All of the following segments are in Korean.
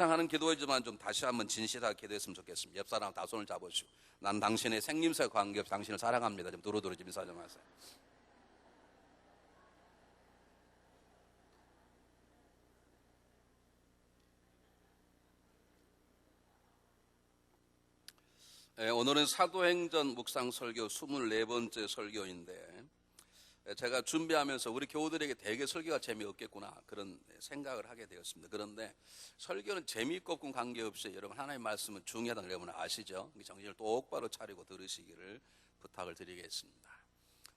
하는 기도이지만 좀 다시 한번 진실하게 기도했으면 좋겠습니다. 옆 사람 다 손을 잡으시고, 난 당신의 생님새 관계없이 당신을 사랑합니다. 좀 두루두루 좀 인사 좀 하세요. 오늘은 사도행전 묵상 설교 24번째 설교인데, 제가 준비하면서 우리 교우들에게 되게 설교가 재미없겠구나 그런 생각을 하게 되었습니다. 그런데 설교는 재미있고 없고 관계없이 여러분 하나님의 말씀은 중요하다는 걸 여러분 아시죠? 정신을 똑바로 차리고 들으시기를 부탁을 드리겠습니다.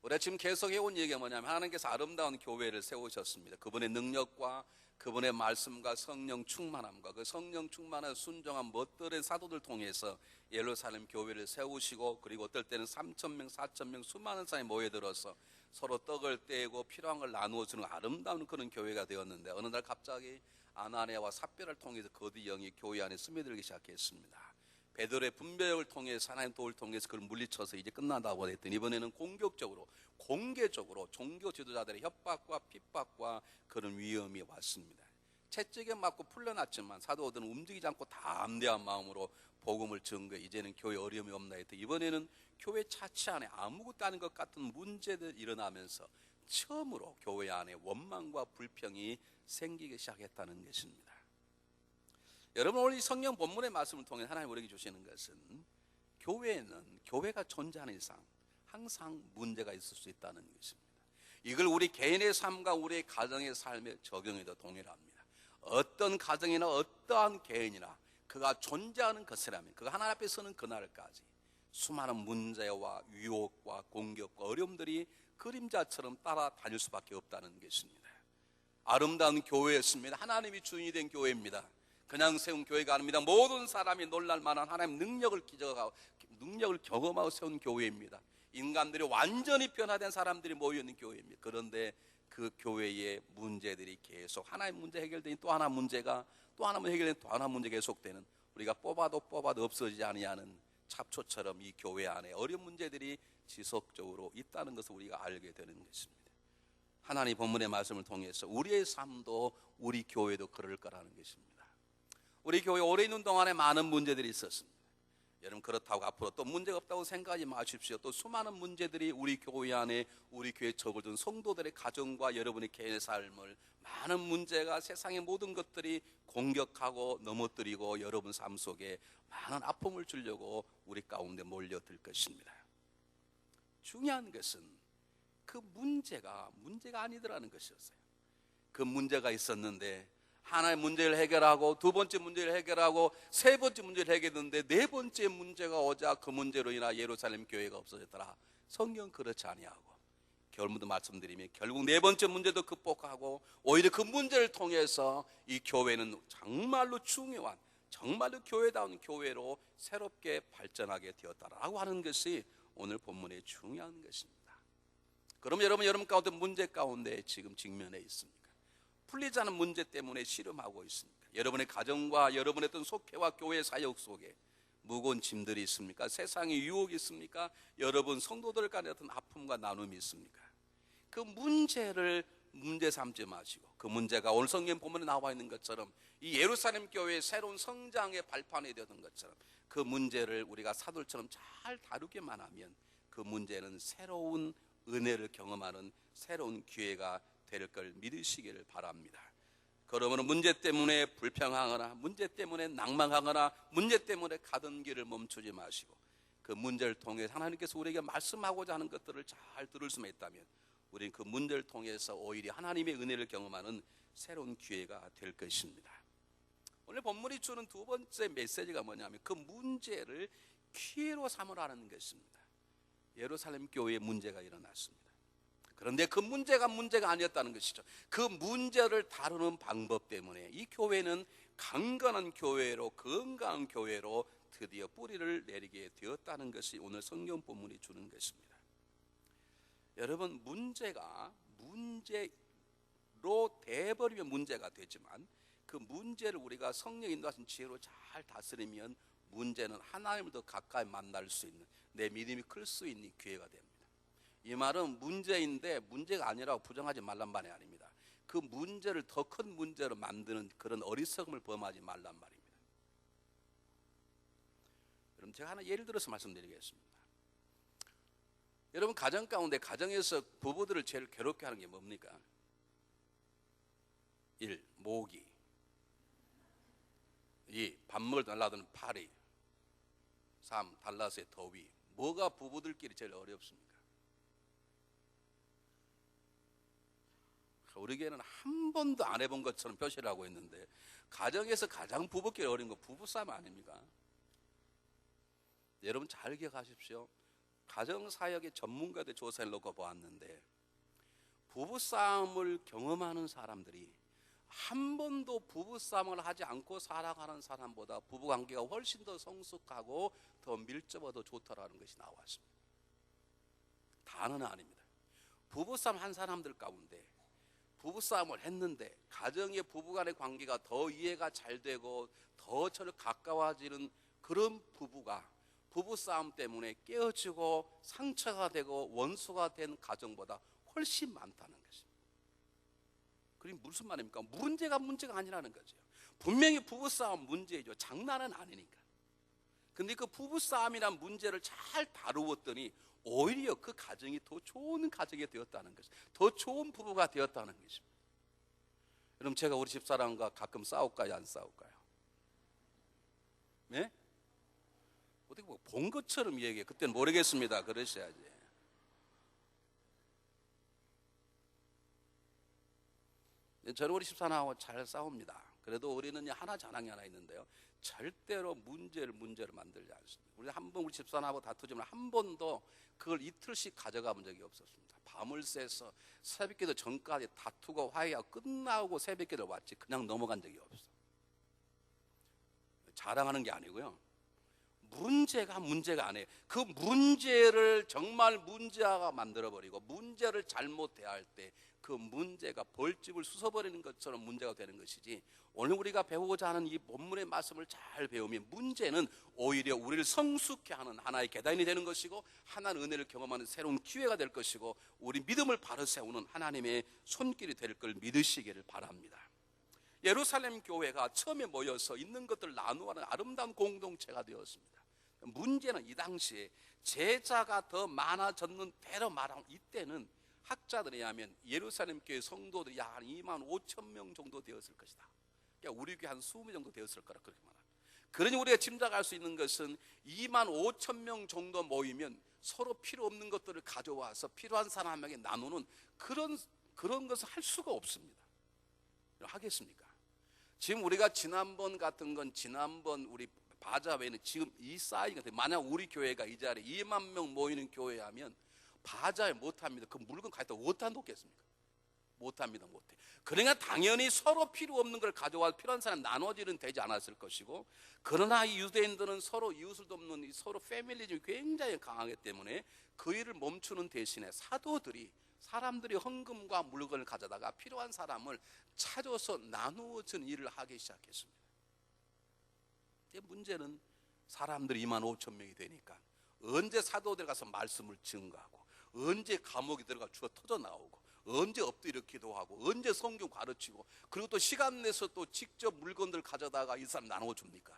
우리가 지금 계속 해온 얘기가 뭐냐면, 하나님께서 아름다운 교회를 세우셨습니다. 그분의 능력과 그분의 말씀과 성령 충만함과 그 성령 충만한 순종한 멋들의 사도들 통해서 예루살렘 교회를 세우시고, 그리고 어떨 때는 3,000명, 4,000명 수많은 사람이 모여들어서 서로 떡을 떼고 필요한 걸 나누어주는 아름다운 그런 교회가 되었는데, 어느 날 갑자기 아나니아와 삽비라를 통해서 거짓 영이 교회 안에 스며들기 시작했습니다. 베드로의 분별력을 통해서, 하나님 도를 통해서 그걸 물리쳐서 이제 끝난다고 했더니, 이번에는 공격적으로 공개적으로 종교 지도자들의 협박과 핍박과 그런 위험이 왔습니다. 채찍에 맞고 풀려났지만 사도들은 움직이지 않고 담대한 마음으로 복음을 전거해 이제는 교회 어려움이 없나 했더니, 이번에는 교회 자체 안에 아무것도 아닌 것 같은 문제들이 일어나면서 처음으로 교회 안에 원망과 불평이 생기기 시작했다는 것입니다. 여러분, 오늘 이 성경 본문의 말씀을 통해 하나님 우리에게 주시는 것은, 교회는 교회가 존재하는 이상 항상 문제가 있을 수 있다는 것입니다. 이걸 우리 개인의 삶과 우리의 가정의 삶에 적용해도 동일합니다. 어떤 가정이나 어떠한 개인이나 그가 존재하는 것이라면, 그가 하나님 앞에 서는 그날까지 수많은 문제와 유혹과 공격과 어려움들이 그림자처럼 따라다닐 수밖에 없다는 것입니다. 아름다운 교회였습니다. 하나님이 주인이 된 교회입니다. 그냥 세운 교회가 아닙니다. 모든 사람이 놀랄 만한 하나님 능력을 경험하고 세운 교회입니다. 인간들이 완전히 변화된 사람들이 모여있는 교회입니다. 그런데 그 교회의 문제들이 계속 하나의 문제 해결되니 또 하나 문제가, 또 하나 해결되니 또 하나 문제가 계속되는, 우리가 뽑아도 없어지지 아니하는 잡초처럼 이 교회 안에 어려운 문제들이 지속적으로 있다는 것을 우리가 알게 되는 것입니다. 하나님 본문의 말씀을 통해서 우리의 삶도 우리 교회도 그럴 거라는 것입니다. 우리 교회 오래 있는 동안에 많은 문제들이 있었습니다. 여러분, 그렇다고 앞으로 또 문제가 없다고 생각하지 마십시오. 또 수많은 문제들이 우리 교회 안에, 우리 교회에 접어든 성도들의 가정과 여러분의 개인의 삶을, 많은 문제가, 세상의 모든 것들이 공격하고 넘어뜨리고 여러분 삶 속에 많은 아픔을 주려고 우리 가운데 몰려들 것입니다. 중요한 것은 그 문제가 아니더라는 것이었어요. 그 문제가 있었는데 하나의 문제를 해결하고, 두 번째 문제를 해결하고, 세 번째 문제를 해결했는데 네 번째 문제가 오자 그 문제로 인하 예루살렘 교회가 없어졌더라. 성경 그렇지 아니하고, 결론도 말씀드리면 결국 네 번째 문제도 극복하고, 오히려 그 문제를 통해서 이 교회는 정말로 중요한, 정말로 교회다운 교회로 새롭게 발전하게 되었다라고 하는 것이 오늘 본문의 중요한 것입니다. 그럼 여러분 가운데 문제 가운데 지금 직면해 있습니까? 풀리지 않은 문제 때문에 씨름하고 있습니까? 여러분의 가정과 여러분의 어떤 속회와 교회 사역 속에 무거운 짐들이 있습니까? 세상의 유혹이 있습니까? 여러분 성도들 간의 어떤 아픔과 나눔이 있습니까? 그 문제를 문제 삼지 마시고, 그 문제가 오늘 성경 본문에 나와 있는 것처럼 이 예루살렘 교회의 새로운 성장의 발판이 되었던 것처럼 그 문제를 우리가 사도처럼 잘 다루기만 하면 그 문제는 새로운 은혜를 경험하는 새로운 기회가 될 걸 믿으시기를 바랍니다. 그러므로 문제 때문에 불평하거나, 문제 때문에 낭망하거나, 문제 때문에 가던 길을 멈추지 마시고, 그 문제를 통해 하나님께서 우리에게 말씀하고자 하는 것들을 잘 들을 수만 있다면 우리는 그 문제를 통해서 오히려 하나님의 은혜를 경험하는 새로운 기회가 될 것입니다. 오늘 본문이 주는 두 번째 메시지가 뭐냐면, 그 문제를 기회로 삼으라는 것입니다. 예루살렘 교회에 문제가 일어났습니다. 그런데 그 문제가 아니었다는 것이죠. 그 문제를 다루는 방법 때문에 이 교회는 강건한 교회로, 건강한 교회로 드디어 뿌리를 내리게 되었다는 것이 오늘 성경 본문이 주는 것입니다. 여러분, 문제가 문제로 돼버리면 문제가 되지만, 그 문제를 우리가 성령 인도하신 지혜로 잘 다스리면 문제는 하나님을 더 가까이 만날 수 있는, 내 믿음이 클 수 있는 기회가 됩니다. 이 말은 문제인데 문제가 아니라고 부정하지 말란 말이 아닙니다. 그 그 문제를 더 큰 문제로 만드는 그런 어리석음을 범하지 말란 말입니다. 여러분, 제가 하나 예를 들어서 말씀드리겠습니다. 여러분, 가정 가운데, 가정에서 부부들을 제일 괴롭게 하는 게 뭡니까? 1. 모기. 2. 밥 먹을 때 날라드는 파리. 3. 달라스의 더위. 뭐가 부부들끼리 제일 어렵습니까? 우리 교회는 한 번도 안 해본 것처럼 표시를 하고 있는데, 가정에서 가장 부부끼리 어려운 거 부부싸움 아닙니까? 여러분 잘 기억하십시오. 가정사역의 전문가들 조사를 놓고 보았는데, 부부싸움을 경험하는 사람들이 한 번도 부부싸움을 하지 않고 살아가는 사람보다 부부관계가 훨씬 더 성숙하고 더 밀접하고 좋다라는 것이 나왔습니다. 다는 아닙니다. 부부싸움 한 사람들 가운데 부부싸움을 했는데 가정의 부부간의 관계가 더 이해가 잘 되고 더 서로 가까워지는 그런 부부가 부부싸움 때문에 깨어지고 상처가 되고 원수가 된 가정보다 훨씬 많다는 것입니다. 그럼 무슨 말입니까? 문제가 아니라는 거죠. 분명히 부부싸움 문제죠. 장난은 아니니까. 근데 그 부부싸움이란 문제를 잘 다루었더니 오히려 그 가정이 더 좋은 가정이 되었다는 것입니다. 더 좋은 부부가 되었다는 것입니다. 여러분, 제가 우리 집사람과 가끔 싸울까요? 안 싸울까요? 네? 어떻게 뭐 본 것처럼 얘기해. 그때는 모르겠습니다. 그러셔야지. 저는 우리 집사람하고 잘 싸웁니다. 그래도 우리는 하나 자랑이 하나 있는데요, 절대로 문제를 만들지 않습니다. 우리 한 번 우리 집사람하고 다투지만 한 번도 그걸 이틀씩 가져가 본 적이 없었습니다. 밤을 새서 새벽기도 전까지 다투고 화해하고 끝나고 새벽기도 왔지 그냥 넘어간 적이 없어. 자랑하는 게 아니고요, 문제가 아니에요. 그 문제를 정말 문제화가 만들어버리고 문제를 잘못 대할 때 그 문제가 벌집을 쑤셔버리는 것처럼 문제가 되는 것이지, 오늘 우리가 배우고자 하는 이 본문의 말씀을 잘 배우면 문제는 오히려 우리를 성숙케 하는 하나의 계단이 되는 것이고 하나의 은혜를 경험하는 새로운 기회가 될 것이고 우리 믿음을 바로 세우는 하나님의 손길이 될 걸 믿으시기를 바랍니다. 예루살렘 교회가 처음에 모여서 있는 것들을 나누어가는 아름다운 공동체가 되었습니다. 문제는 이 당시에 제자가 더 많아졌는 대로 말하면 이때는 학자들에 의하면 예루살렘 교회 성도들이 약 한 2만 5천 명 정도 되었을 것이다. 그러니까 우리 교회 한 20명 정도 되었을 거라 그렇게 말합니다. 그러니 우리가 짐작할 수 있는 것은 2만 5천 명 정도 모이면 서로 필요 없는 것들을 가져와서 필요한 사람에게 나누는 그런 것을 할 수가 없습니다. 하겠습니까? 지금 우리가 지난번 같은 건 지난번 우리 바자 외에는 지금 이 사이즈가 돼. 만약 우리 교회가 이 자리에 2만 명 모이는 교회하면 바자에 못합니다. 그 물건 가져다 어디다 놓겠습니까? 못합니다. 못해. 그러니까 당연히 서로 필요 없는 걸 가져와 필요한 사람 나눠지는 되지 않았을 것이고, 그러나 이 유대인들은 서로 이웃을 돕는 서로 패밀리즘이 굉장히 강하기 때문에 그 일을 멈추는 대신에 사람들이 헌금과 물건을 가져다가 필요한 사람을 찾아서 나누어주는 일을 하기 시작했습니다. 문제는 사람들이 2만 5천 명이 되니까 언제 사도들 가서 말씀을 증거하고, 언제 감옥에 들어가 죽어 터져 나오고, 언제 엎드려 기도하고, 언제 성경 가르치고, 그리고 또 시간 내서 또 직접 물건들 가져다가 이 사람 나눠줍니까?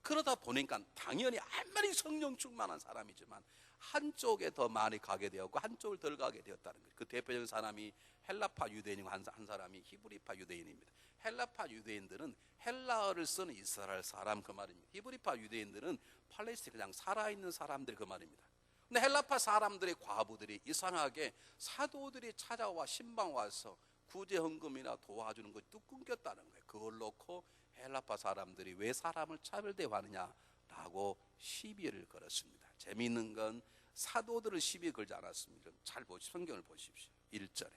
그러다 보니까 당연히 아무리 성령 충만한 사람이지만 한쪽에 더 많이 가게 되었고 한쪽을 덜 가게 되었다는 거예요. 그 대표적인 사람이 헬라파 유대인이고 한 사람이 히브리파 유대인입니다. 헬라파 유대인들은 헬라어를 쓰는 이스라엘 사람 그 말입니다. 히브리파 유대인들은 팔레스타인 그냥 살아있는 사람들 그 말입니다. 근데 헬라파 사람들의 과부들이 이상하게 사도들이 찾아와 신방 와서 구제 헌금이나 도와주는 것이 뚝 끊겼다는 거예요. 그걸 놓고 헬라파 사람들이 왜 사람을 차별대하느냐라고 시비를 걸었습니다. 재미있는 건 사도들은 시비 걸지 않았습니다. 잘 보십시오. 성경을 보십시오. 1절에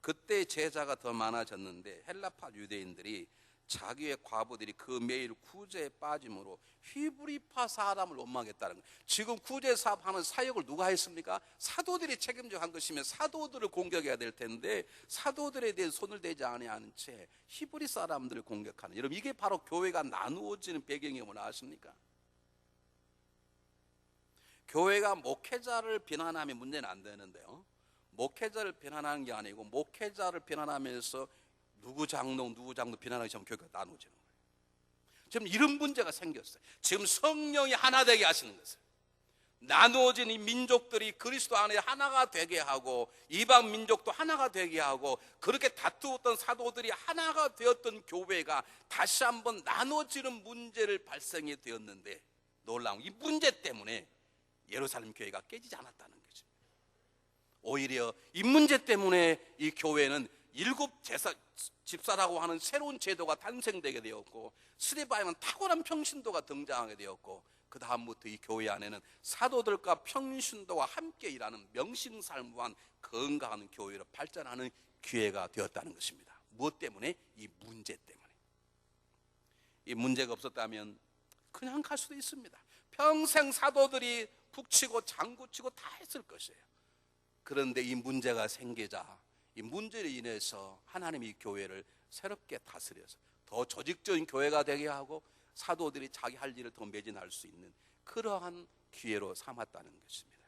그때 제자가 더 많아졌는데 헬라파 유대인들이 자기의 과부들이 그 매일 구제에 빠짐으로 히브리파 사람을 원망했다는 거예요. 지금 구제 사업하는 사역을 누가 했습니까? 사도들이 책임져 한 것이면 사도들을 공격해야 될 텐데 사도들에 대해 손을 대지 아니하는 채 히브리 사람들을 공격하는, 여러분 이게 바로 교회가 나누어지는 배경이 뭐나 아십니까? 교회가 목회자를 비난하면 문제는 안 되는데요, 목회자를 비난하는 게 아니고 목회자를 비난하면서 누구 장로 비난하기 전에 교회가 나누어지는 거예요. 지금 이런 문제가 생겼어요. 지금 성령이 하나 되게 하시는 것을, 나누어진 이 민족들이 그리스도 안에 하나가 되게 하고 이방 민족도 하나가 되게 하고 그렇게 다투었던 사도들이 하나가 되었던 교회가 다시 한번 나눠지는 문제를 발생이 되었는데, 놀라운 이 문제 때문에 예루살렘 교회가 깨지지 않았다는 거죠. 오히려 이 문제 때문에 이 교회는 일곱 집사라고 하는 새로운 제도가 탄생되게 되었고, 스데바에는 탁월한 평신도가 등장하게 되었고, 그 다음부터 이 교회 안에는 사도들과 평신도와 함께 일하는 명심살무한 건강한 교회로 발전하는 기회가 되었다는 것입니다. 무엇 때문에? 이 문제 때문에. 이 문제가 없었다면 그냥 갈 수도 있습니다. 평생 사도들이 북치고 장구치고 다 했을 것이에요. 그런데 이 문제가 생기자 이 문제로 인해서 하나님이 교회를 새롭게 다스려서 더 조직적인 교회가 되게 하고 사도들이 자기 할 일을 더 매진할 수 있는 그러한 기회로 삼았다는 것입니다.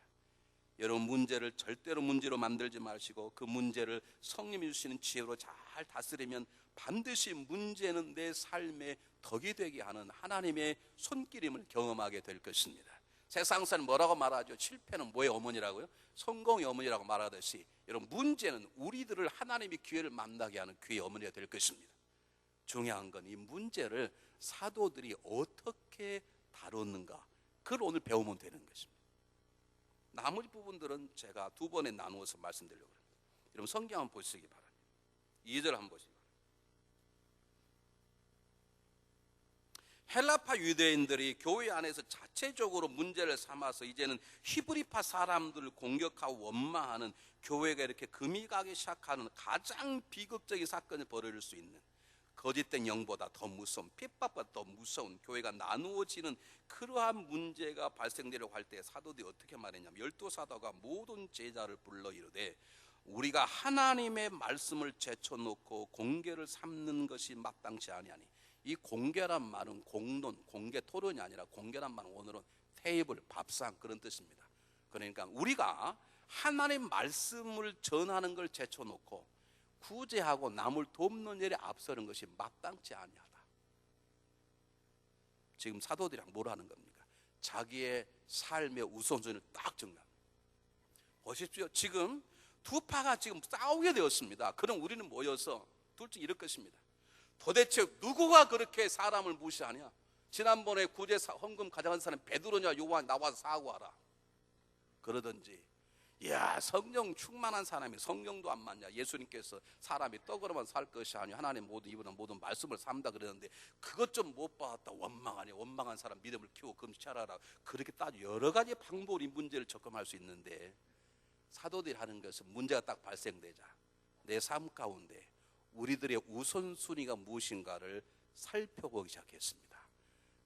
여러분, 문제를 절대로 문제로 만들지 마시고 그 문제를 성령이 주시는 지혜로 잘 다스리면 반드시 문제는 내 삶의 덕이 되게 하는 하나님의 손길임을 경험하게 될 것입니다. 세상에서는 뭐라고 말하죠? 실패는 뭐의 어머니라고요? 성공의 어머니라고 말하듯이, 여러분, 문제는 우리들을 하나님이 기회를 만나게 하는 기회의 어머니가 될 것입니다. 중요한 건 이 문제를 사도들이 어떻게 다뤘는가, 그걸 오늘 배우면 되는 것입니다. 나머지 부분들은 제가 두 번에 나누어서 말씀드리려고 합니다. 여러분, 성경 한번 보시기 바랍니다. 2절 한번 보시기 바랍니다. 헬라파 유대인들이 교회 안에서 자체적으로 문제를 삼아서 이제는 히브리파 사람들을 공격하고 원망하는, 교회가 이렇게 금이 가기 시작하는 가장 비극적인 사건을 벌일 수 있는, 거짓된 영보다 더 무서운, 핍박보다 더 무서운 교회가 나누어지는 그러한 문제가 발생되려고 할 때 사도들이 어떻게 말했냐면, 12사도가 모든 제자를 불러 이르되 우리가 하나님의 말씀을 제쳐놓고 공개를 삼는 것이 마땅치 아니하니. 이 공개란 말은 공론, 공개 토론이 아니라 공개란 말은 오늘은 테이블, 밥상, 그런 뜻입니다. 그러니까 우리가 하나님 말씀을 전하는 걸 제쳐놓고 구제하고 남을 돕는 일에 앞서는 것이 마땅치 아니하다. 지금 사도들이랑 뭘 하는 겁니까? 자기의 삶의 우선순위를 딱 정합니다. 보십시오. 지금 두 파가 지금 싸우게 되었습니다. 그럼 우리는 모여서 둘 중 이럴 것입니다. 도대체 누구가 그렇게 사람을 무시하냐? 지난번에 구제 헌금 가져간 사람 베드로냐 요한 나와서 사과하라 그러든지, 야, 성령 충만한 사람이 성령도 안 맞냐? 예수님께서 사람이 떡으로만 살 것이 아니요 하나님 입으로 모든 말씀을 삼다 그러는데 그것 좀 못 받았다 원망하냐? 원망한 사람 믿음을 키우고 금시하라. 그렇게 따져 여러 가지 방법으로 이 문제를 접근할 수 있는데, 사도들이 하는 것은 문제가 딱 발생되자 내 삶 가운데 우리들의 우선순위가 무엇인가를 살펴보기 시작했습니다.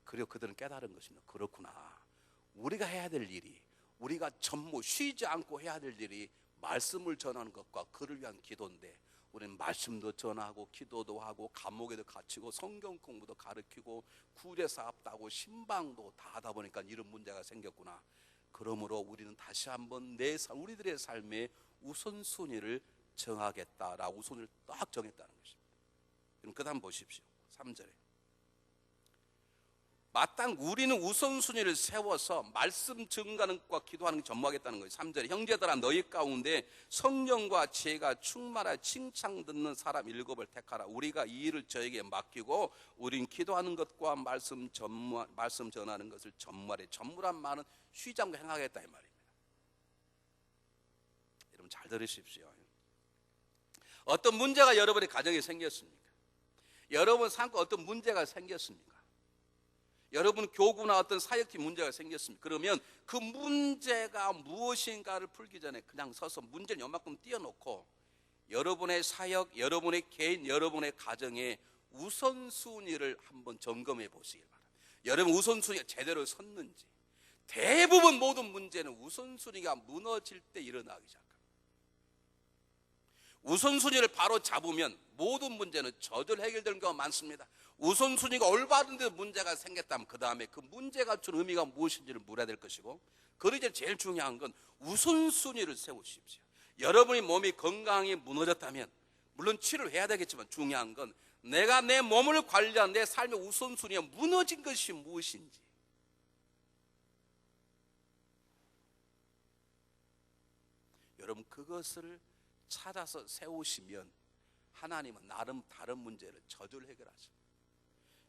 그리고 그들은 깨달은 것입니다. 그렇구나, 우리가 해야 될 일이, 우리가 전무 쉬지 않고 해야 될 일이 말씀을 전하는 것과 그를 위한 기도인데, 우리는 말씀도 전하고 기도도 하고 감옥에도 갇히고 성경 공부도 가르치고 구제사업도 하고 신방도 다 하다 보니까 이런 문제가 생겼구나. 그러므로 우리는 다시 한번 우리들의 삶의 우선순위를 정하겠다라고 우선을 딱 정했다는 것입니다. 그럼 그 다음 보십시오. 3절에 우리는 우선순위를 세워서 말씀 증가하는 것과 기도하는 것 전무하겠다는 거예요. 3절에 형제들아 너희 가운데 성령과 지혜가 충만하여 칭찬 듣는 사람 7을 택하라. 우리가 이 일을 저에게 맡기고 우린 기도하는 것과 말씀 전하는 것을 전무하래. 전무란 말은 쉬지 않고 행하겠다 이 말입니다. 여러분 잘 들으십시오. 어떤 문제가 여러분의 가정에 생겼습니까? 여러분 삶과 어떤 문제가 생겼습니까? 여러분 교구나 어떤 사역팀 문제가 생겼습니까? 그러면 그 문제가 무엇인가를 풀기 전에 그냥 서서 문제를 요만큼 띄워놓고 여러분의 사역, 여러분의 개인, 여러분의 가정의 우선순위를 한번 점검해 보시기 바랍니다. 여러분 우선순위가 제대로 섰는지. 대부분 모든 문제는 우선순위가 무너질 때 일어나기 시작합니다. 우선순위를 바로 잡으면 모든 문제는 저절로 해결되는 경우가 많습니다. 우선순위가 올바른 데 문제가 생겼다면 그 다음에 그 문제가 준 의미가 무엇인지를 물어야 될 것이고, 그러기 전에 제일 중요한 건 우선순위를 세우십시오. 여러분의 몸이 건강이 무너졌다면 물론 치료를 해야 되겠지만 중요한 건 내가 내 몸을 관리한 내 삶의 우선순위가 무너진 것이 무엇인지, 여러분 그것을 찾아서 세우시면 하나님은 나름 다른 문제를 저절로 해결하십니다.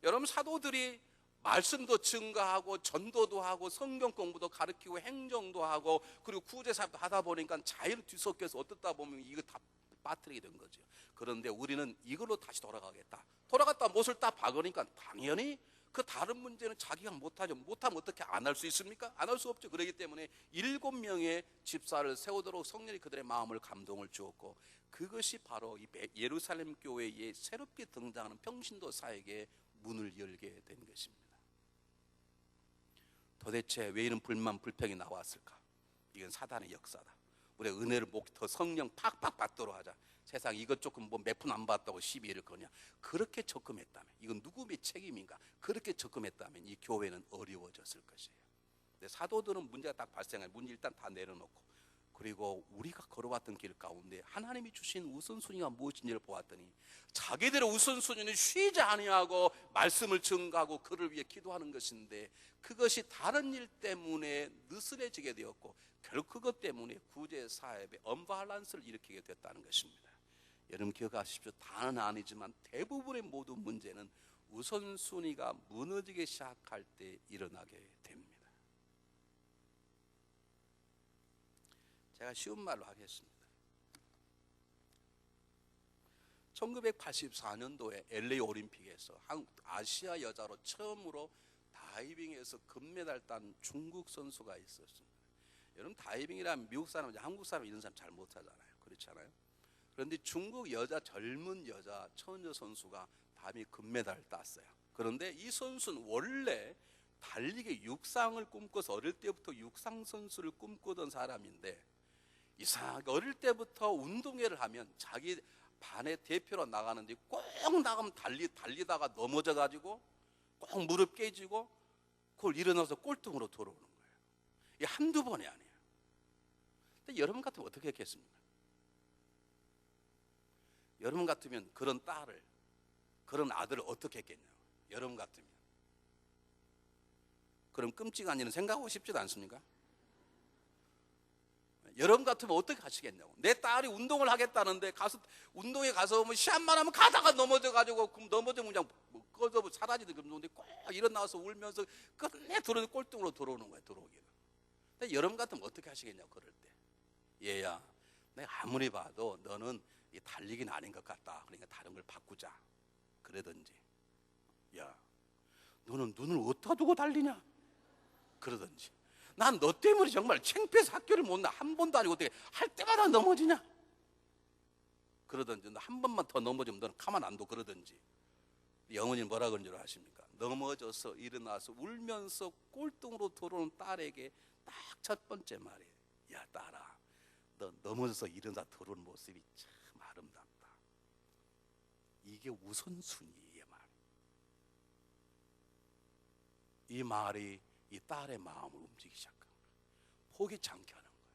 여러분 사도들이 말씀도 증거하고 전도도 하고 성경 공부도 가르치고 행정도 하고 그리고 구제사업도 하다 보니까 자유를 뒤섞여서 어떻다 보면 이거 다 빠뜨리게 된 거죠. 그런데 우리는 이걸로 다시 돌아가겠다. 돌아갔다 못을 딱 박으니까 당연히 그 다른 문제는 자기가 못하죠. 못하면 어떻게 안 할 수 있습니까? 안 할 수 없죠. 그렇기 때문에 7명의 집사를 세우도록 성령이 그들의 마음을 감동을 주었고, 그것이 바로 이 예루살렘 교회에 새롭게 등장하는 평신도 사역의 문을 열게 된 것입니다. 도대체 왜 이런 불만 불평이 나왔을까? 이건 사단의 역사다. 우리가 은혜를 더 성령 팍팍 받도록 하자. 세상 이것 조금 뭐 몇 푼 안 받다고 시비를 거냐. 그렇게 적금했다면, 이건 누구의 책임인가? 그렇게 적금했다면 이 교회는 어려워졌을 것이에요. 근데 사도들은 문제가 딱 발생해 문제 일단 다 내려놓고, 그리고 우리가 걸어왔던 길 가운데 하나님이 주신 우선순위가 무엇인지를 보았더니 자기들의 우선순위는 쉬지 아니하고 말씀을 증거하고 그를 위해 기도하는 것인데, 그것이 다른 일 때문에 느슨해지게 되었고 결국 그것 때문에 구제 사업에 언밸런스를 일으키게 됐다는 것입니다. 여러분 기억하십시오. 다는 아니지만 대부분의 모든 문제는 우선순위가 무너지기 시작할 때 일어나게 됩니다. 제가 쉬운 말로 하겠습니다. 1984년도에 LA 올림픽에서 아시아 여자로 처음으로 다이빙에서 금메달 딴 중국 선수가 있었습니다. 여러분 다이빙이라면 미국 사람, 한국 사람 이런 사람 잘 못하잖아요. 그렇지 않아요? 그런데 중국 여자, 젊은 여자 처녀 선수가 다이빙 금메달을 땄어요. 그런데 이 선수는 원래 달리기 육상을 꿈꿔서 어릴 때부터 육상 선수를 꿈꾸던 사람인데, 이상하게 어릴 때부터 운동회를 하면 자기 반의 대표로 나가는데 꼭 나가면 달리다가 넘어져가지고 꼭 무릎 깨지고 그걸 일어나서 꼴등으로 돌아오는 거예요. 이게 한두 번이 아니에요. 근데 여러분 같으면 어떻게 했겠습니까? 여러분 같으면 그런 딸을, 그런 아들을 어떻게 했겠냐고. 여러분 같으면. 그럼 끔찍한 일은 생각하고 싶지도 않습니까? 여러분 같으면 어떻게 하시겠냐고. 내 딸이 운동을 하겠다는데 운동에 가서 뭐 시합만 하면 가다가 넘어져가지고, 그럼 넘어지면 그냥 꺼져 사라지는 그런데 꼭 일어나서 울면서 끝내 들어오는 꼴등으로 들어오는 거예요. 들어오기는. 근데 여러분 같으면 어떻게 하시겠냐고. 그럴 때 얘야, 내가 아무리 봐도 너는 이 달리기는 아닌 것 같다. 그러니까 다른 걸 바꾸자. 그러든지, 야, 너는 눈을 어디다 두고 달리냐? 그러든지, 난 너 때문에 정말 창피해서 학교를 못 나. 한 번도 아니고 어떻게 할 때마다 넘어지냐? 그러든지, 너 한 번만 더 넘어지면 너는 가만 안 둬. 그러든지. 영혼이 뭐라 그런 줄 아십니까? 넘어져서 일어나서 울면서 꼴등으로 들어오는 딸에게 딱 첫 번째 말이에요. 야 딸아, 너 넘어져서 일어나 들어오는 모습이 참 아름답다. 이게 우선순위의 말. 이 말이 이 딸의 마음을 움직이기 시작한 거예요. 포기치 않게 하는 거예요.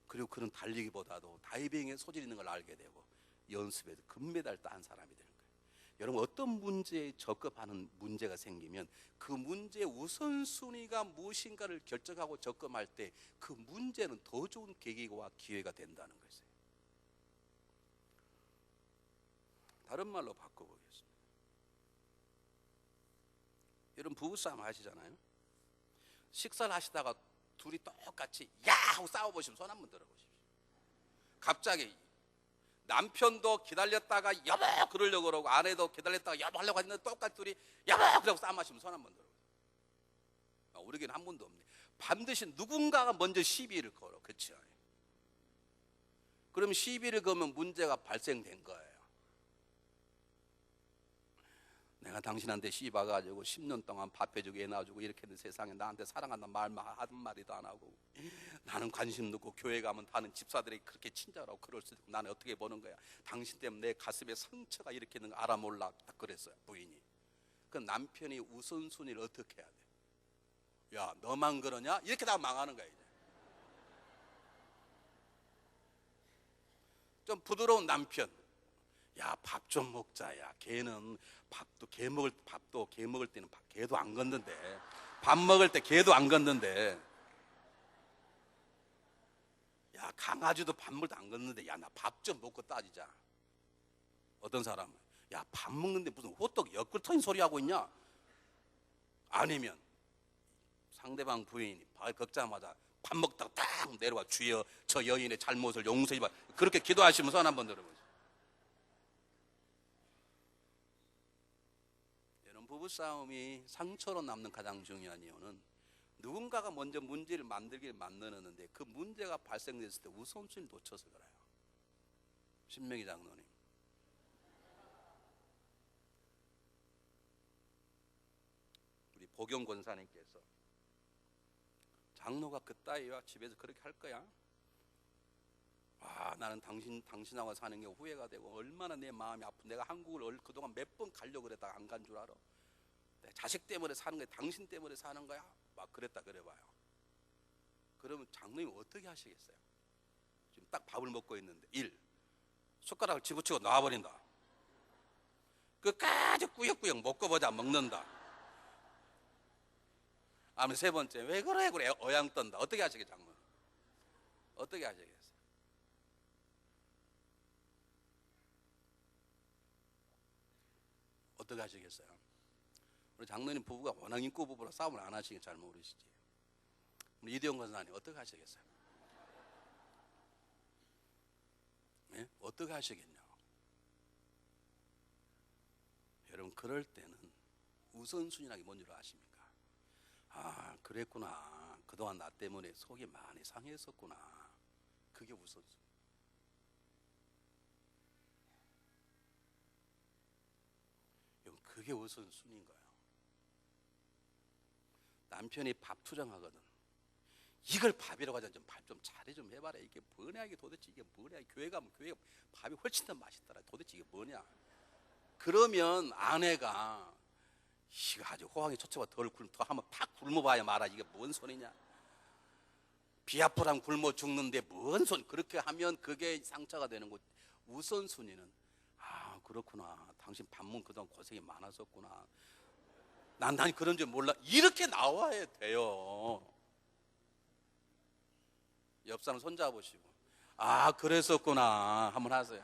그리고 그는 달리기보다도 다이빙에 소질 있는 걸 알게 되고 연습에서 금메달 딴 사람이 되는 거예요. 여러분 어떤 문제에 접근하는 문제가 생기면 그 문제의 우선순위가 무엇인가를 결정하고 접근할 때 그 문제는 더 좋은 계기와 기회가 된다는 것이에요. 다른 말로 바꿔보겠습니다. 여러분 부부싸움 하시잖아요. 식사를 하시다가 둘이 똑같이 야! 하고 싸워보시면 손 한번 들어보십시오. 갑자기 남편도 기다렸다가 여보 그러려고 그러고 아내도 기다렸다가 여보 하려고 했는데 똑같이 둘이 여보 그러고 싸움하시면 손 한번 들어보세요. 우리에게는 한 번도 없네. 반드시 누군가가 먼저 시비를 걸어. 그렇죠? 그럼 시비를 걸면 문제가 발생된 거예요. 내가 당신한테 시비 봐가지고 10년 동안 밥 해주고 애 낳아주고 이렇게 했는데 세상에 나한테 사랑한다는 말 한마디도 안 하고 나는 관심 넣고 교회 가면 다른 집사들이 그렇게 친절하고 그럴 수 있고 나는 어떻게 보는 거야. 당신 때문에 내 가슴에 상처가 이렇게 있는 거 알아 몰라. 딱 그랬어요. 부인이. 그 남편이 우선순위를 어떻게 해야 돼? 야 너만 그러냐? 이렇게 다 망하는 거야 이제. 좀 부드러운 남편. 야, 밥 좀 먹자. 야, 걔는 밥도 개 먹을 때는 개도 안 걷는데, 밥 먹을 때 개도 안 걷는데, 야, 강아지도 밥 먹을 때 안 걷는데, 야, 나 밥 좀 먹고 따지자. 어떤 사람은, 야, 밥 먹는데 무슨 호떡 엿글 터진 소리 하고 있냐? 아니면 상대방 부인이 밥 걷자마자 밥 먹다가 딱 내려와, 주여 저 여인의 잘못을 용서해 봐. 그렇게 기도하시면 손 한번 들어보세요. 여러분, 부부싸움이 상처로 남는 가장 중요한 이유는 누군가가 먼저 문제를 만드는데 그 문제가 발생됐을 때 우선순위를 놓쳐서 그래요. 신명기 장로님, 우리 보경 권사님께서 장로가 그 따위와 집에서 그렇게 할 거야? 와, 나는 당신하고 사는 게 후회가 되고 얼마나 내 마음이 아픈. 내가 한국을 그동안 몇 번 가려고 그랬다가 안 간 줄 알아? 내 자식 때문에 사는 거야? 당신 때문에 사는 거야? 막 그랬다 그래봐요. 그러면 장로님 어떻게 하시겠어요? 지금 딱 밥을 먹고 있는데 1. 숟가락을 집어치고 놔버린다. 끝까지 꾸역꾸역 먹고 보자. 먹는다. 아니면 3번째, 왜 그래? 그래 어양 떤다. 어떻게 하시겠어요, 장로님? 어떻게 하시겠어요? 어떻게 하시겠어요? 우리 장로님 부부가 워낙 인고 부부라 싸움을 안 하시긴 잘 모르시지. 우리 이대영 권사님 어떻게 하시겠어요? 네? 어떻게 하시겠냐? 여러분, 그럴 때는 우선순위라는 게 뭔 줄 아십니까? 아, 그랬구나. 그동안 나 때문에 속이 많이 상했었구나. 그게 우선순위. 여러분, 그게 우선순위인 거예요. 남편이 밥 투정하거든. 이걸 밥이라고 하자. 좀 밥 좀 잘해 좀 해봐라. 이게 뭐냐? 이게 도대체 이게 뭐냐? 교회 가면 교회 밥이 훨씬 더 맛있더라. 도대체 이게 뭐냐? 그러면 아내가 이거 아주 호황이 초초가 더 한번 팍 굶어봐야 말아. 이게 뭔 소리냐? 비아프랑 굶어 죽는데 뭔 소리? 그렇게 하면 그게 상처가 되는 거. 우선순위는 아, 그렇구나. 당신 밥 먹는 그동안 고생이 많았었구나. 난 그런 줄 몰라. 이렇게 나와야 돼요. 옆 사람 손잡으시고 아, 그랬었구나 한번 하세요.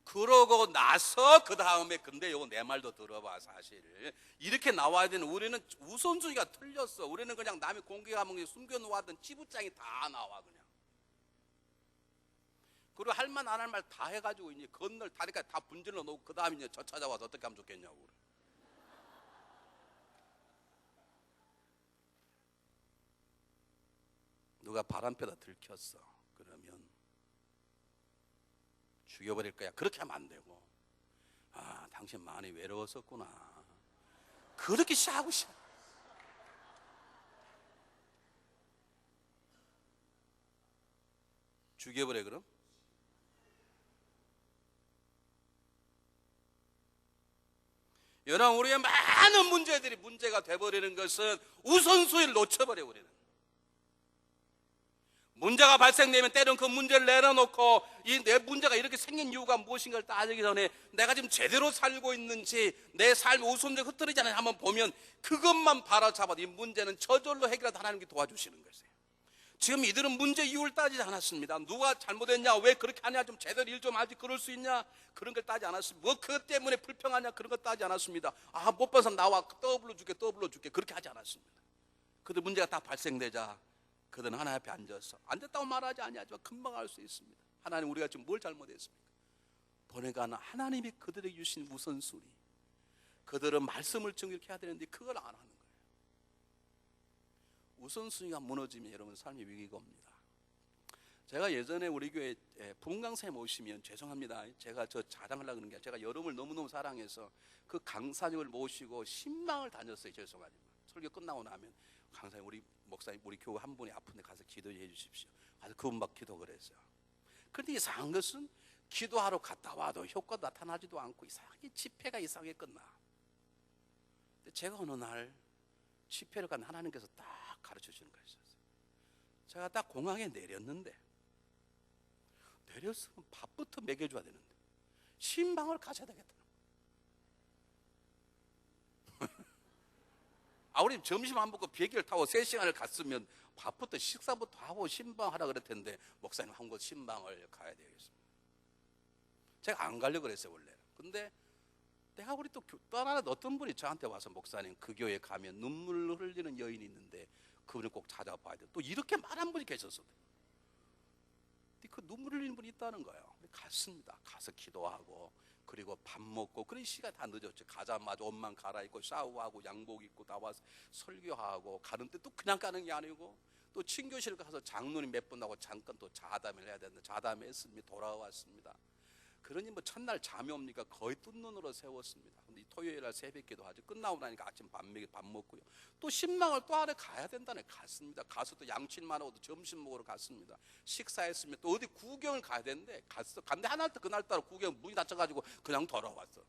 그러고 나서 그 다음에 근데 요거 내 말도 들어봐. 사실 이렇게 나와야 되는, 우리는 우선순위가 틀렸어. 우리는 그냥 남의 공개하면 숨겨놓았던 찌부장이 다 나와. 그냥 그리고 할 말 안 할 말 다 해가지고 이제 건널 다리까지 다 분질러 놓고 그 다음에 이제 저 찾아와서 어떻게 하면 좋겠냐고 그래. 누가 바람 펴다 들켰어. 그러면 죽여버릴 거야. 그렇게 하면 안 되고, 아, 당신 많이 외로웠었구나. 그렇게 시작하고 시작. 죽여버려 그럼? 여러분, 우리의 많은 문제들이 문제가 돼버리는 것은 우선순위를 놓쳐버려. 우리는 문제가 발생되면 때론 그 문제를 내려놓고 이 내 문제가 이렇게 생긴 이유가 무엇인가를 따지기 전에 내가 지금 제대로 살고 있는지, 내 삶의 우선순위가 흐트러지지 않는지 한번 보면 그것만 바로잡아도 이 문제는 저절로 해결하다 하나님께 도와주시는 것이에요. 지금 이들은 문제 이유를 따지지 않았습니다. 누가 잘못했냐, 왜 그렇게 하냐, 좀 제대로 일 좀 하지, 그럴 수 있냐, 그런 걸 따지지 않았습니다. 뭐 그것 때문에 불평하냐, 그런 걸 따지지 않았습니다. 아, 못 봐서 나와, 떠불러 줄게 그렇게 하지 않았습니다. 그들 문제가 다 발생되자 그들은 하나님 앞에 앉았다고 말하지 아니하지만 금방 알 수 있습니다. 하나님, 우리가 지금 뭘 잘못했습니까? 보내가 하나님이 그들에게 주신 우선순위, 그들은 말씀을 정확히 해야 되는데 그걸 안 하는 거예요. 우선순위가 무너지면 여러분 삶이 위기가 옵니다. 제가 예전에 우리 교회 부흥강사님 오시면, 죄송합니다, 제가 저 자랑하려고 그러는 게, 제가 여러분을 너무너무 사랑해서 그 강사님을 모시고 신망을 다녔어요. 죄송하지만 설교 끝나고 나면 강사님, 우리 목사님, 우리 교회 한 분이 아픈데 가서 기도해 주십시오. 가서 그분 막 기도를 했어요. 그런데 이상한 것은 기도하러 갔다 와도 효과 나타나지도 않고 이상하게 집회가 이상하게 끝나. 근데 제가 어느 날 집회를 간 하나님께서 딱 딱 가르쳐 주는 거였어요. 제가 딱 공항에 내렸는데, 내렸으면 밥부터 먹여줘야 되는데 신방을 가셔야 되겠다. 우리 점심 안 먹고 비행기를 타고 3시간을 갔으면 밥부터 식사부터 하고 신방하라 그럴 텐데, 목사님 한 곳 신방을 가야 되겠습니다. 제가 안 가려고 그랬어요 원래. 근데 내가 우리 또 하나 어떤 분이 저한테 와서, 목사님 그 교회 가면 눈물 흘리는 여인이 있는데 그분을 꼭 찾아봐야 돼. 또 이렇게 말한 분이 계셨어요. 그 눈물 흘리는 분이 있다는 거예요. 갔습니다. 가서 기도하고, 그리고 밥 먹고, 그런 시간 다 늦었죠. 가자마자 옷만 갈아입고 샤워하고 양복 입고 나와서 설교하고, 가는데 또 그냥 가는 게 아니고, 또 친교실 가서 장로님 몇 분 하고 잠깐 또 자담을 해야 되는데 자담했습니다. 돌아왔습니다. 그러니 뭐 첫날 잠이 옵니까? 거의 뜬 눈으로 세웠습니다. 근데 토요일 날 새벽 기도하죠. 끝나고 나니까 아침 밥 먹고요. 또 신방을 또 안에 가야 된다네. 갔습니다. 가서 또 양치만 하고 또 점심 먹으러 갔습니다. 식사했습니다. 또 어디 구경을 가야 되는데 갔어. 갔는데 그날따라 구경 문이 닫혀가지고 그냥 돌아왔어.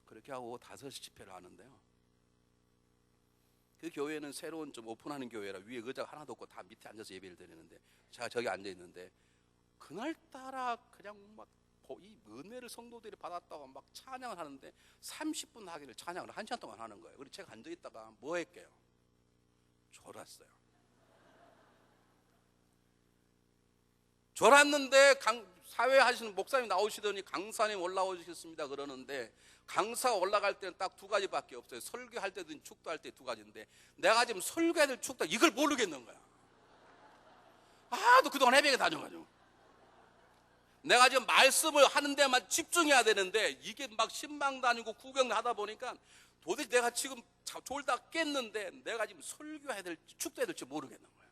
그렇게 하고 5시 집회를 하는데요. 그 교회는 새로운 좀 오픈하는 교회라 위에 의자가 하나도 없고 다 밑에 앉아서 예배를 드리는데, 제가 저기 앉아 있는데 그날따라 그냥 막 이 은혜를 성도들이 받았다고 막 찬양을 하는데 30분 하기를 찬양을 1시간 동안 하는 거예요. 그리고 제가 앉아 있다가 뭐 할게요? 졸았어요. 졸았는데 사회 하시는 목사님 나오시더니 강사님 올라오시겠습니다 그러는데, 강사 올라갈 때는 딱 2가지밖에 없어요. 설교할 때든 축도할 때 2가지인데 내가 지금 설교해야 될 축도 이걸 모르겠는 거야. 너 그동안 해외에 다녀가지고 내가 지금 말씀을 하는 데만 집중해야 되는데, 이게 막 신방 다니고 구경을 하다 보니까 도대체 내가 지금 졸다 깼는데 내가 지금 설교해야 될지 축도해야 될지 모르겠는 거야.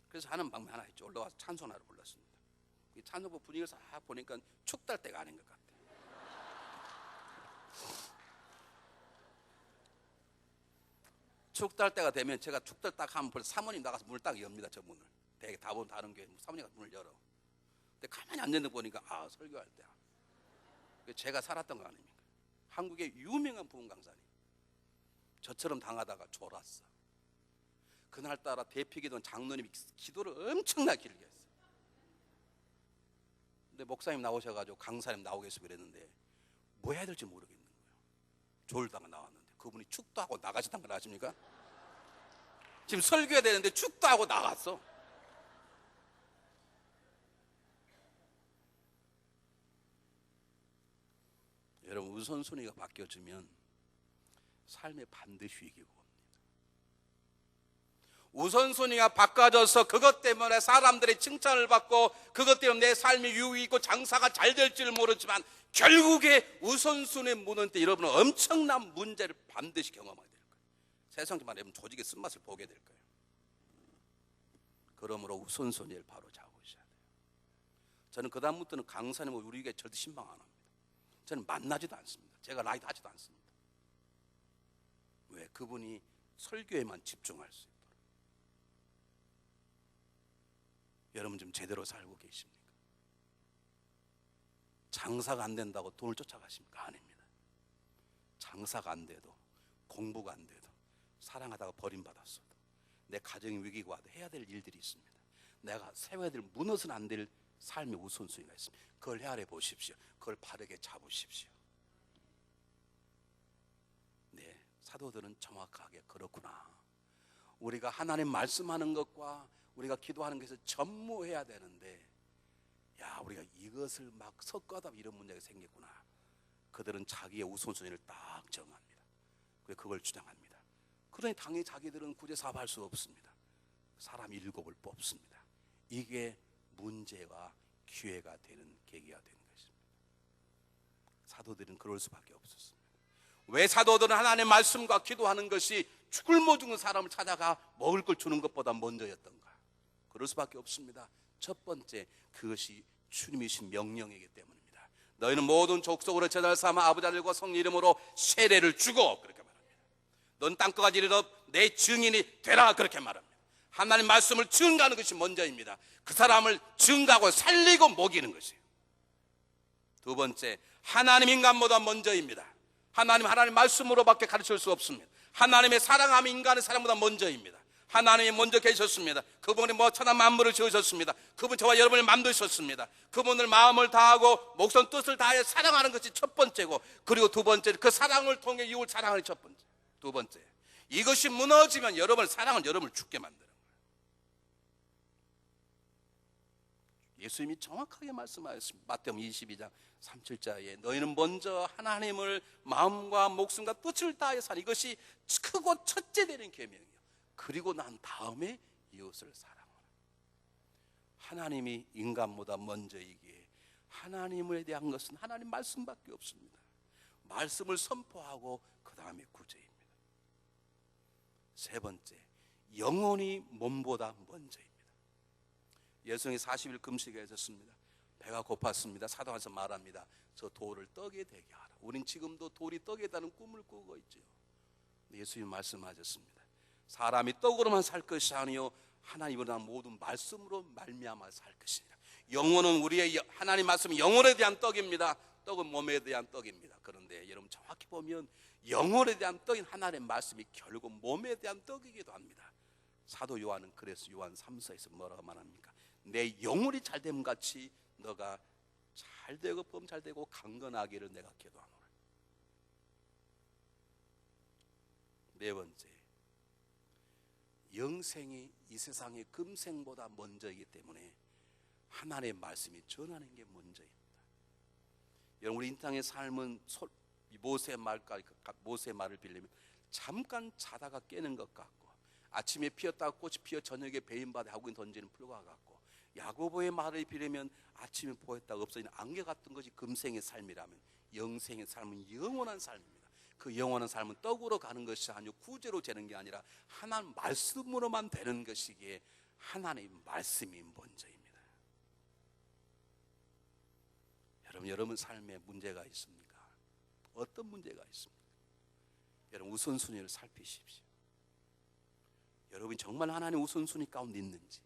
그래서 하는 방법이 하나 있죠. 올라와서 찬송하러 불렀습니다. 이 찬송부 분위기를 싹 보니까 축달 때가 아닌 것 같아요. 축달 때가 되면 제가 축달 딱 하면 벌써 사모님 나가서 문을 딱 엽니다. 저 문을. 되게 다본 다른 교회 사모님가 문을 열어. 근데 가만히 앉는 데 보니까 설교할 때야. 제가 살았던 거 아닙니까? 한국의 유명한 부흥 강사님. 저처럼 당하다가 졸았어. 그날따라 대피기도는 장로님이 기도를 엄청나게 길게 했어요. 근데 목사님 나오셔가지고 강사님 나오고 계시고 그랬는데 뭐 해야 될지 모르겠는 거예요. 졸다가 나왔는데 그분이 축도하고 나가셨다는 걸 아십니까? 지금 설교해야 되는데 축도하고 나갔어. 여러분, 우선순위가 바뀌어지면 삶에 반드시 위기가 옵니다. 우선순위가 바꿔져서 그것 때문에 사람들의 칭찬을 받고 그것 때문에 내 삶이 유익이 있고 장사가 잘 될지를 모르지만 결국에 우선순위 무너질 때 여러분은 엄청난 문제를 반드시 경험하게 될 거예요. 세상만 여러분 조직의 쓴맛을 보게 될 거예요. 그러므로 우선순위를 바로 잡으셔야 돼요. 저는 그 다음부터는 강사님을 우리 교회 절대 신방 안 합니다. 저는 만나지도 않습니다. 제가 라이드 하지도 않습니다. 왜? 그분이 설교에만 집중할 수 있도록. 여러분 좀 제대로 살고 계십니까? 장사가 안 된다고 돈을 쫓아가십니까? 아닙니다. 장사가 안 돼도, 공부가 안 돼도, 사랑하다가 버림받았어도, 내 가정의 위기가 와도 해야 될 일들이 있습니다. 내가 세워야 될, 무너서는 안 될 삶의 우선순위가 있습니다. 그걸 헤아려 보십시오. 그걸 바르게 잡으십시오. 네, 사도들은 정확하게 그렇구나. 우리가 하나님 말씀하는 것과 우리가 기도하는 것을 전무해야 되는데, 우리가 이것을 막 섞어다 이런 문제가 생겼구나. 그들은 자기의 우선순위를 딱 정합니다. 그걸 주장합니다. 그러니 당연히 자기들은 구제사업할 수 없습니다. 사람 7을 뽑습니다. 이게 문제와 기회가 되는 계기가 되는 것입니다. 사도들은 그럴 수밖에 없었습니다. 왜 사도들은 하나님의 말씀과 기도하는 것이 굶어 죽는 사람을 찾아가 먹을 걸 주는 것보다 먼저였던가? 그럴 수밖에 없습니다. 첫 번째, 그것이 주님이 주신 명령이기 때문입니다. 너희는 모든 족속으로 제자를 삼아 아버지 아들과 성령 이름으로 세례를 주고, 그렇게 말합니다. 넌 땅끝까지 이르러 내 증인이 되라, 그렇게 말합니다. 하나님 말씀을 증가하는 것이 먼저입니다. 그 사람을 증가하고 살리고 먹이는 것이에요. 두 번째, 하나님 인간보다 먼저입니다. 하나님 말씀으로밖에 가르칠 수 없습니다. 하나님의 사랑함이 인간의 사랑보다 먼저입니다. 하나님이 먼저 계셨습니다. 그분이 천하 만물을 지으셨습니다. 그분 저와 여러분을 만드셨습니다. 그분을 마음을 다하고 목숨 뜻을 다해 사랑하는 것이 첫 번째고, 그리고 두 번째, 그 사랑을 통해 이웃을 사랑하는 첫 번째, 두 번째, 이것이 무너지면 사랑은 여러분을 죽게 만드는 거예요. 예수님이 정확하게 말씀하셨습니다. 마태복음 22장 37절에 너희는 먼저 하나님을 마음과 목숨과 뜻을 다해 사는, 이것이 크고 첫째 되는 계명이에요. 그리고 난 다음에 이웃을 사랑하라. 하나님이 인간보다 먼저이기에 하나님에 대한 것은 하나님 말씀밖에 없습니다. 말씀을 선포하고 그 다음에 구제입니다. 세 번째, 영혼이 몸보다 먼저입니다. 예수님이 40일 금식에 하셨습니다. 배가 고팠습니다. 사도행전에서 말합니다. 저 돌을 떡에 되게 하라. 우린 지금도 돌이 떡에 다는 꿈을 꾸고 있죠. 예수님 말씀하셨습니다. 사람이 떡으로만 살 것이 아니요 하나님으로 난 모든 말씀으로 말미암아 살 것이니라. 영혼은 우리의 하나님 말씀은 영혼에 대한 떡입니다. 떡은 몸에 대한 떡입니다. 그런데 여러분 정확히 보면 영혼에 대한 떡인 하나님의 말씀이 결국 몸에 대한 떡이기도 합니다. 사도 요한은 그래서 요한 3서에서 뭐라고 말합니까? 내 영혼이 잘됨 같이 너가 잘되고 범잘되고 강건하기를 내가 기도하노라. 네 번째, 영생이 이 세상의 금생보다 먼저이기 때문에 하나님의 말씀이 전하는 게 먼저입니다. 여러분, 우리 이 땅의 삶은 모세의 말을 빌리면 잠깐 자다가 깨는 것 같고, 아침에 피었다가 꽃이 피어 저녁에 베인바다에 하구인 던지는 풀과 같고, 야고보의 말을 빌리면 아침에 보였다가 없어지는 안개 같은 것이 금생의 삶이라면, 영생의 삶은 영원한 삶입니다. 그 영원한 삶은 떡으로 가는 것이 아니고 구제로 되는 게 아니라 하나님 말씀으로만 되는 것이기에 하나님 말씀이 먼저입니다. 여러분 삶에 문제가 있습니까? 어떤 문제가 있습니까? 여러분 우선순위를 살피십시오. 여러분이 정말 하나님 우선순위 가운데 있는지,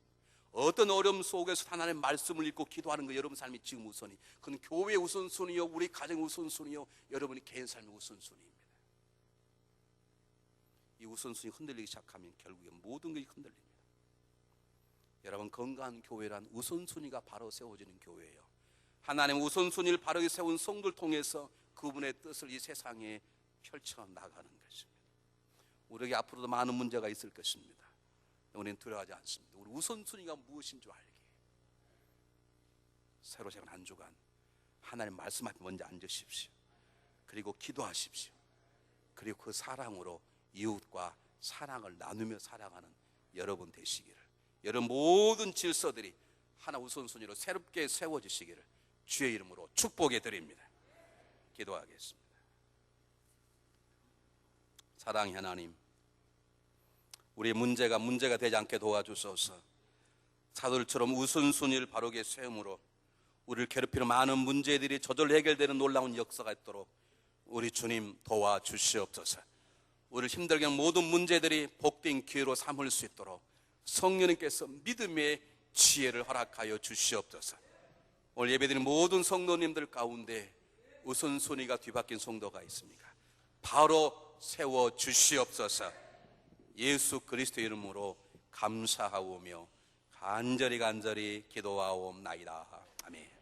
어떤 어려움 속에서 하나님의 말씀을 읽고 기도하는 거 여러분 삶이 지금 우선이, 그건 교회 우선순위요, 우리 가정 우선순위요, 여러분이 개인 삶의 우선순위입니다. 이 우선순위 흔들리기 시작하면 결국에 모든 것이 흔들립니다. 여러분, 건강한 교회란 우선순위가 바로 세워지는 교회예요. 하나님 우선순위를 바르게 세운 성도를 통해서 그분의 뜻을 이 세상에 펼쳐나가는 것입니다. 우리에게 앞으로도 많은 문제가 있을 것입니다. 우리는 두려워하지 않습니다. 우리 우선순위가 무엇인 줄 알게, 새로 시작한 한 주간 하나님 말씀 앞에 먼저 앉으십시오. 그리고 기도하십시오. 그리고 그 사랑으로 이웃과 사랑을 나누며 살아가는 여러분 되시기를, 여러분 모든 질서들이 하나 우선순위로 새롭게 세워지시기를 주의 이름으로 축복해 드립니다. 기도하겠습니다. 사랑의 하나님, 우리의 문제가 되지 않게 도와주소서. 사도들처럼 우선순위를 바르게 세움으로 우리를 괴롭히는 많은 문제들이 저절로 해결되는 놀라운 역사가 있도록 우리 주님 도와주시옵소서. 우리를 힘들게 하는 모든 문제들이 복된 기회로 삼을 수 있도록 성령님께서 믿음의 지혜를 허락하여 주시옵소서. 오늘 예배드린 모든 성도님들 가운데 우선순위가 뒤바뀐 성도가 있습니까? 바로 세워 주시옵소서. 예수 그리스도 이름으로 감사하오며 간절히 기도하옵나이다. 아멘.